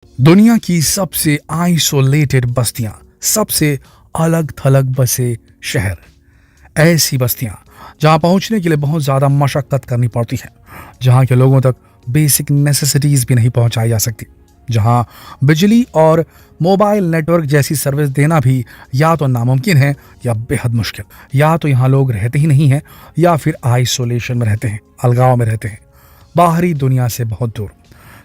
दुनिया की सबसे आइसोलेटेड बस्तियां, सबसे अलग थलग बसे शहर, ऐसी बस्तियां जहां पहुंचने के लिए बहुत ज्यादा मशक्कत करनी पड़ती है, जहां के लोगों तक बेसिक नेसेसिटीज भी नहीं पहुंचाई जा सकती, जहां बिजली और मोबाइल नेटवर्क जैसी सर्विस देना भी या तो नामुमकिन है या बेहद मुश्किल। या तो यहाँ लोग रहते ही नहीं हैं या फिर आइसोलेशन में रहते हैं, अलगाव में रहते हैं, बाहरी दुनिया से बहुत दूर।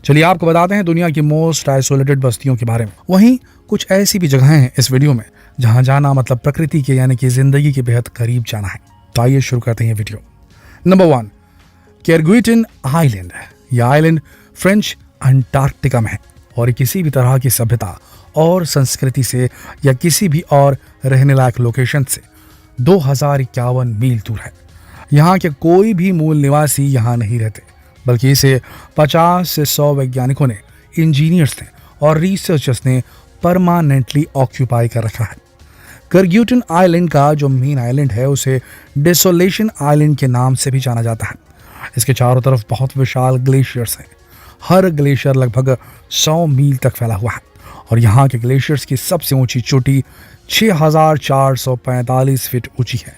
चलिए आपको बताते हैं दुनिया की मोस्ट आइसोलेटेड बस्तियों के बारे में। वहीं कुछ ऐसी भी जगहें हैं इस वीडियो में जहां जाना मतलब प्रकृति के यानी कि जिंदगी के बेहद करीब जाना है। तो आइए शुरू करते हैं वीडियो। Number 1, Kerguelen island. यह आइलैंड फ्रेंच अंटार्कटिका में है और किसी भी तरह की सभ्यता और संस्कृति से या किसी भी और रहने लायक लोकेशन से 2051 मील दूर है। यहाँ के कोई भी मूल निवासी यहाँ नहीं रहते, बल्कि इसे 50 से 100 वैज्ञानिकों ने, इंजीनियर्स ने और रिसर्चर्स ने परमानेंटली ऑक्यूपाई कर रखा है। केरगुइटन आइलैंड का जो मेन आइलैंड है उसे डेसोलेशन आइलैंड के नाम से भी जाना जाता है। इसके चारों तरफ बहुत विशाल ग्लेशियर्स हैं। हर ग्लेशियर लगभग 100 मील तक फैला हुआ है और यहाँ के ग्लेशियर्स की सबसे ऊंची चोटी 6445 फीट ऊंची है।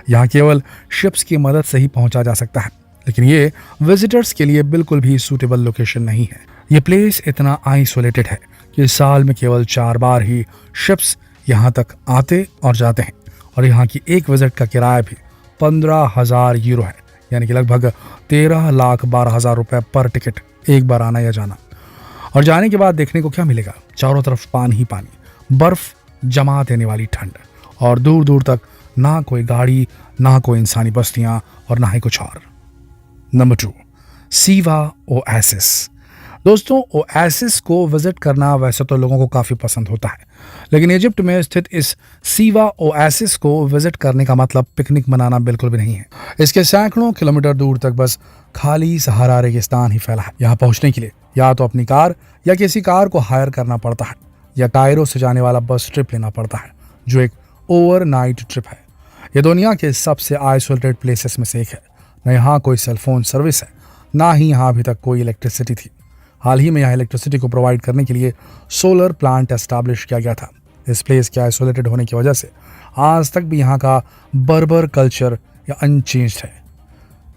यहाँ केवल शिप्स की मदद से ही पहुंचा जा सकता है, लेकिन ये विजिटर्स के लिए बिल्कुल भी सूटेबल लोकेशन नहीं है। ये प्लेस इतना आइसोलेटेड है कि साल में केवल 4 बार ही शिप्स यहाँ तक आते और जाते हैं और यहाँ की एक विजिट का किराया भी 15,000 यूरो है, यानी कि लगभग 13,12,000 रुपए पर टिकट, एक बार आना या जाना। और जाने के बाद देखने को क्या मिलेगा? चारों तरफ पानी ही पानी, बर्फ जमा देने वाली ठंड और दूर दूर तक ना कोई गाड़ी, ना कोई इंसानी बस्तियां और ना ही कुछ और। Number 2, Siva oasis. दोस्तों, ओएसिस को विजिट करना वैसे तो लोगों को काफ़ी पसंद होता है, लेकिन इजिप्ट में स्थित इस सीवा ओएसिस को विजिट करने का मतलब पिकनिक मनाना बिल्कुल भी नहीं है। इसके सैकड़ों किलोमीटर दूर तक बस खाली सहारा रेगिस्तान ही फैला है। यहाँ पहुँचने के लिए या तो अपनी कार या किसी कार को हायर करना पड़ता है या कायरो से जाने वाला बस ट्रिप लेना पड़ता है, जो एक ओवरनाइट ट्रिप है। यह दुनिया के सबसे आइसोलेटेड प्लेसेस में से एक है। न यहाँ कोई सेलफोन सर्विस है, ना ही यहाँ अभी तक कोई इलेक्ट्रिसिटी थी। हाल ही में यहाँ इलेक्ट्रिसिटी को प्रोवाइड करने के लिए सोलर प्लांट एस्टैब्लिश किया गया था। इस प्लेस के आइसोलेटेड होने की वजह से आज तक भी यहाँ का बर्बर कल्चर या अनचेंज्ड है।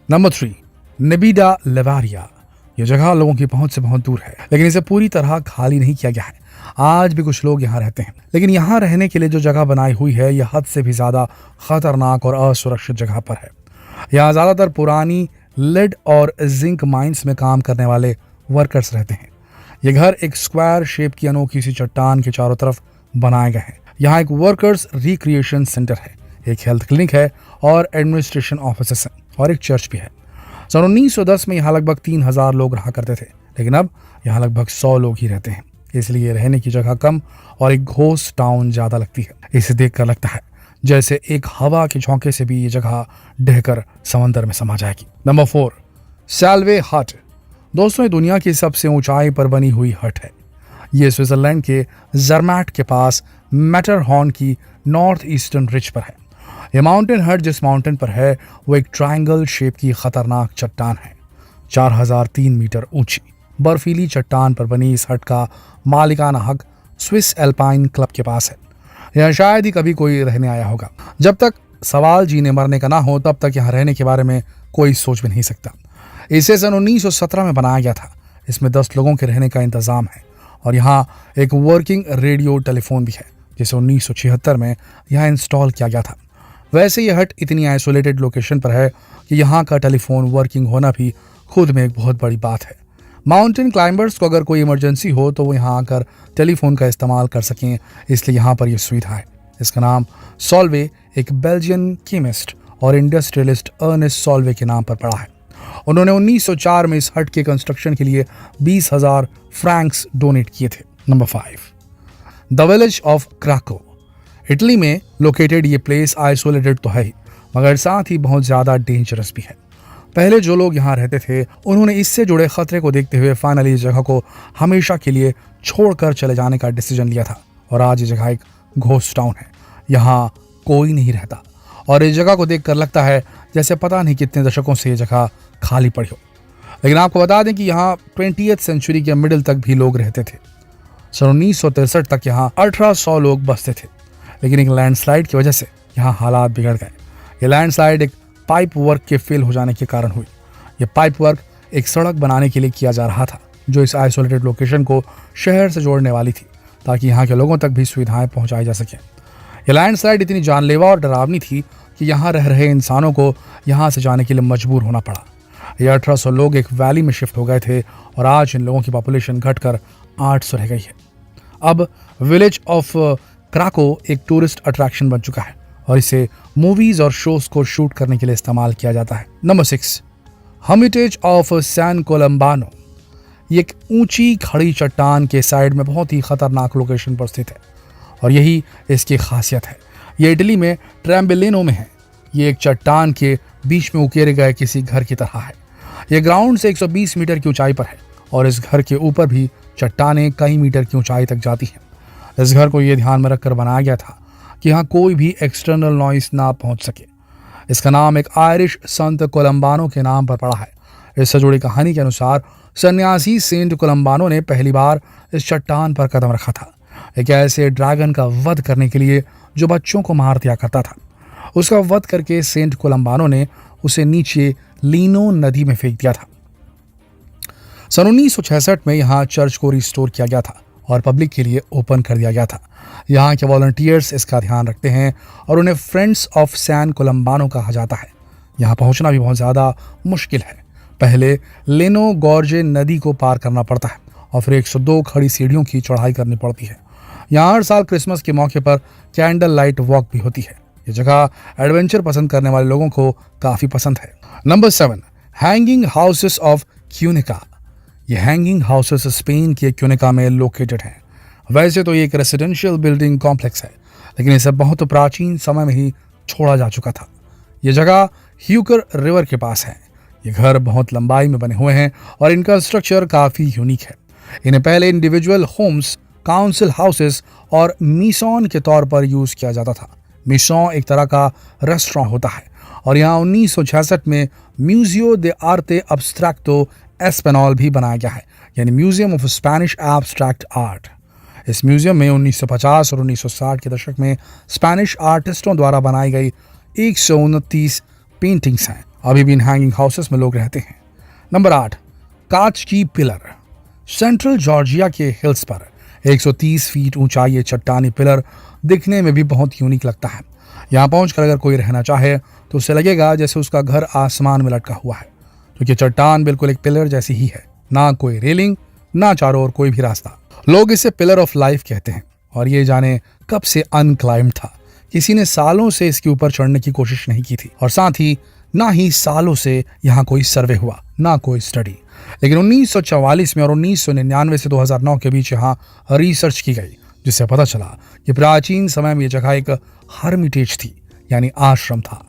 नंबर 3, नेबिडा लेवारिया। यह जगह लोगों की पहुंच से बहुत दूर है, लेकिन इसे पूरी तरह खाली नहीं किया गया है। आज भी कुछ लोग यहाँ रहते हैं, लेकिन यहाँ रहने के लिए जो जगह बनाई हुई है यह हद से भी ज्यादा खतरनाक और असुरक्षित जगह पर है। यहाँ ज्यादातर पुरानी लेड और जिंक माइंस में काम करने वाले वर्कर्स रहते हैं। ये घर एक स्क्वायर शेप की अनोखी सी चट्टान के चारों तरफ बनाए गए हैं। यहाँ एक वर्कर्स रिक्रिएशन सेंटर है, एक हेल्थ क्लिनिक है और एडमिनिस्ट्रेशन ऑफिसेस हैं और एक चर्च भी है। सन 1910 में यहाँ लगभग 3,000 लोग रहा करते थे, लेकिन अब यहाँ लगभग 100 लोग ही रहते हैं। इसलिए रहने की जगह कम और एक घोस्ट टाउन ज्यादा लगती है। इसे देखकर लगता है जैसे एक हवा के झोंके से भी ये जगह ढहकर समंदर में समा जाएगी। नंबर 4, सैल्वे हट। दोस्तों, ये दुनिया की सबसे ऊंचाई पर बनी हुई हट है। ये स्विट्जरलैंड के जर्मैट के पास मैटरहॉर्न की नॉर्थ ईस्टर्न रिज पर है। ये माउंटेन हट जिस माउंटेन पर है वो एक ट्रायंगल शेप की खतरनाक चट्टान है, 4003 मीटर ऊंची। बर्फीली चट्टान पर बनी इस हट का मालिकाना हक स्विस एल्पाइन क्लब के पास है। यहाँ शायद ही कभी कोई रहने आया होगा। जब तक सवाल जीने मरने का ना हो तब तक यहाँ रहने के बारे में कोई सोच भी नहीं सकता। इसे सन 1917 में बनाया गया था। इसमें 10 लोगों के रहने का इंतजाम है और यहाँ एक वर्किंग रेडियो टेलीफोन भी है, जिसे 1976 में यहाँ इंस्टॉल किया गया था। वैसे ये हट इतनी आइसोलेटेड लोकेशन पर है कि यहाँ का टेलीफोन वर्किंग होना भी खुद में एक बहुत बड़ी बात है। माउंटेन क्लाइंबर्स को अगर कोई इमरजेंसी हो तो वो यहाँ आकर टेलीफोन का इस्तेमाल कर सकें, इसलिए यहाँ पर यह सुविधा है। इसका नाम सॉल्वे एक बेल्जियन केमिस्ट और इंडस्ट्रियलिस्ट अर्नेस्ट सॉल्वे के नाम पर पड़ा है। उन्होंने 1904 में इस हट के कंस्ट्रक्शन के लिए 20,000 फ्रैंक्स डोनेट किए थे। Number 5, the village of Krakow. Italy में लोकेटेड ये प्लेस आइसोलेटेड तो है ही, मगर साथ ही बहुत ज़्यादा डेंजरस भी है। पहले जो लोग यहाँ रहते थे उन्होंने इससे जुड़े खतरे को देखते हुए फाइनली इस जगह को हमेशा के लिए छोड़कर चले जाने का डिसीजन लिया था और आज ये जगह एक घोस्ट टाउन है। यहाँ कोई नहीं रहता और इस जगह को देखकर लगता है जैसे पता नहीं कितने दशकों से ये जगह खाली पड़ी हो। लेकिन आपको बता दें कि यहाँ 20th सेंचुरी के मिडिल तक भी लोग रहते थे सन 1963 तक यहाँ 1800 लोग बसते थे, लेकिन एक लैंडस्लाइड की वजह से यहाँ हालात बिगड़ गए। ये लैंडस्लाइड एक पाइप वर्क के फेल हो जाने के कारण हुई। ये पाइप वर्क एक सड़क बनाने के लिए किया जा रहा था, जो इस आइसोलेटेड लोकेशन को शहर से जोड़ने वाली थी, ताकि यहाँ के लोगों तक भी सुविधाएं पहुंचाई जा सकें। ये लैंडस्लाइड इतनी जानलेवा और डरावनी थी कि यहाँ रह रहे इंसानों को यहाँ से जाने के लिए मजबूर होना पड़ा। ये 1800 लोग एक वैली में शिफ्ट हो गए थे और आज इन लोगों की पॉपुलेशन घटकर 800 रह गई है। अब विलेज ऑफ क्राको एक टूरिस्ट अट्रैक्शन बन चुका है और इसे मूवीज और शोज को शूट करने के लिए इस्तेमाल किया जाता है। Number 6, Hermitage of San Colombano. ये एक ऊंची खड़ी चट्टान के साइड में बहुत ही खतरनाक लोकेशन पर स्थित है और यही इसकी खासियत है। ये इटली में ट्रेम्बेलिनो में है। ये एक चट्टान के बीच में उकेरे गए किसी घर की तरह है। ये ग्राउंड से 120 मीटर की ऊंचाई पर है और इस घर के ऊपर भी चट्टानें कई मीटर की ऊंचाई तक जाती हैं। इस घर को ये ध्यान में रखकर बनाया गया था कि यहाँ कोई भी एक्सटर्नल नॉइस ना पहुंच सके। इसका नाम एक आयरिश संत कोलंबानो के नाम पर पड़ा है। इससे जुड़ी कहानी के अनुसार सन्यासी सेंट कोलंबानो ने पहली बार इस चट्टान पर कदम रखा था, एक ऐसे ड्रैगन का वध करने के लिए जो बच्चों को मार दिया करता था। उसका वध करके सेंट कोलंबानो ने उसे नीचे लीनो नदी में फेंक दिया था। सन 1966 में यहाँ चर्च को रिस्टोर किया गया था और पब्लिक के लिए ओपन कर दिया गया था। यहाँ के वॉलंटियर्स इसका ध्यान रखते हैं और उन्हें फ्रेंड्स ऑफ सैन कोलंबानो कहा जाता है। यहाँ पहुँचना भी बहुत ज़्यादा मुश्किल है। पहले लेनो गॉर्जे नदी को पार करना पड़ता है और फिर 102 खड़ी सीढ़ियों की चढ़ाई करनी पड़ती है। यहाँ हर साल क्रिसमस के मौके पर कैंडल लाइट वॉक भी होती है। ये जगह एडवेंचर पसंद करने वाले लोगों को काफ़ी पसंद है। Number 7, hanging houses of Cuenca. ये हैंगिंग हाउसेस स्पेन के क्यूनिका में लोकेटेड हैं। वैसे तो ये एक रेसिडेंशियल बिल्डिंग कॉम्प्लेक्स है, लेकिन इसे बहुत प्राचीन समय में ही छोड़ा जा चुका था। ये जगह ह्यूकर रिवर के पास है। ये घर बहुत लंबाई में बने हुए हैं और इनका स्ट्रक्चर काफ़ी यूनिक है। इन्हें पहले इंडिविजुअल होम्स, काउंसिल हाउसेस और मिसॉन के तौर पर यूज़ किया जाता था। मिसॉन एक तरह का रेस्टोरेंट होता है और यहाँ 1966 में म्यूजियो दे आर्टे अब्स्ट्रैक्टो एस्पेनॉल भी बनाया गया है, यानी museum of Spanish abstract art. इस म्यूजियम में 1950 और 1960 के दशक में स्पेनिश आर्टिस्टों द्वारा बनाई गई 129 पेंटिंग्स हैं। अभी भी इन हैंगिंग हाउसेस में लोग रहते हैं। नंबर 8, कांच की पिलर। सेंट्रल जॉर्जिया के हिल्स पर 130 फीट ऊंचा ये चट्टानी पिलर दिखने में भी बहुत यूनिक लगता है। यहाँ पहुंचकर अगर कोई रहना चाहे तो उसे लगेगा जैसे उसका घर आसमान में लटका हुआ है, क्योंकि चट्टान बिल्कुल एक पिलर जैसी ही है। ना कोई रेलिंग, ना चारों ओर कोई भी रास्ता। लोग इसे पिलर ऑफ लाइफ कहते हैं और ये जाने कब से अनक्लाइम्ड था। किसी ने सालों से इसके ऊपर चढ़ने की कोशिश नहीं की थी और साथ ही ना ही सालों से यहाँ कोई सर्वे हुआ, ना कोई स्टडी। लेकिन 1944 में और 1999 से 2009 के बीच यहाँ रिसर्च की गई, जिससे पता चला कि प्राचीन समय में यह जगह एक हर्मिटेज थी, यानी आश्रम था।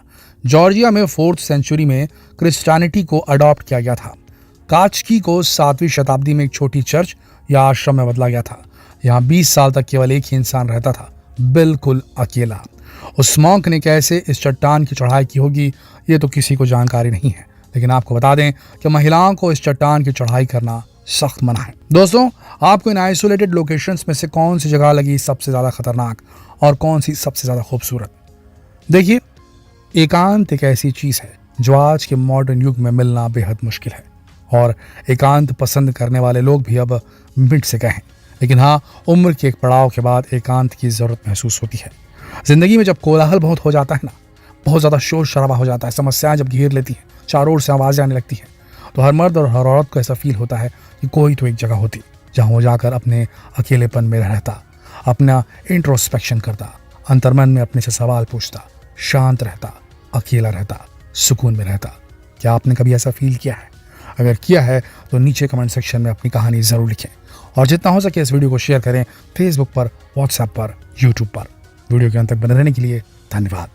जॉर्जिया में 4th सेंचुरी में क्रिश्चियनिटी को अडॉप्ट किया गया था। काचकी को 7वीं शताब्दी में एक छोटी चर्च या आश्रम में बदला गया था। यहाँ 20 साल तक केवल एक ही इंसान रहता था, बिल्कुल अकेला। उस मॉन्क ने कैसे इस चट्टान की चढ़ाई की होगी ये तो किसी को जानकारी नहीं है, लेकिन आपको बता दें कि महिलाओं को इस चट्टान की चढ़ाई करना सख्त मना है। दोस्तों, आपको इन आइसोलेटेड लोकेशंस में से कौन सी जगह लगी सबसे ज़्यादा खतरनाक और कौन सी सबसे ज़्यादा खूबसूरत? देखिए, एकांत एक ऐसी चीज़ है जो आज के मॉडर्न युग में मिलना बेहद मुश्किल है और एकांत पसंद करने वाले लोग भी अब मिट से गए हैं। लेकिन हाँ, उम्र के एक पड़ाव के बाद एकांत की ज़रूरत महसूस होती है। ज़िंदगी में जब कोलाहल बहुत हो जाता है ना, बहुत ज़्यादा शोर शराबा हो जाता है, समस्याएं जब घेर लेती हैं, चारों ओर से आवाज़ें आने लगती हैं, तो हर मर्द और हर औरत को ऐसा फील होता है कि कोई तो एक जगह होती जहाँ वो जाकर अपने अकेलेपन में रहता, अपना इंट्रोस्पेक्शन करता, अंतर्मन में अपने से सवाल पूछता, शांत रहता, अकेला रहता, सुकून में रहता। क्या आपने कभी ऐसा फील किया है? अगर किया है तो नीचे कमेंट सेक्शन में अपनी कहानी ज़रूर लिखें और जितना हो सके इस वीडियो को शेयर करें फेसबुक पर, व्हाट्सएप पर, यूट्यूब पर। वीडियो के अंत तक बने रहने के लिए धन्यवाद।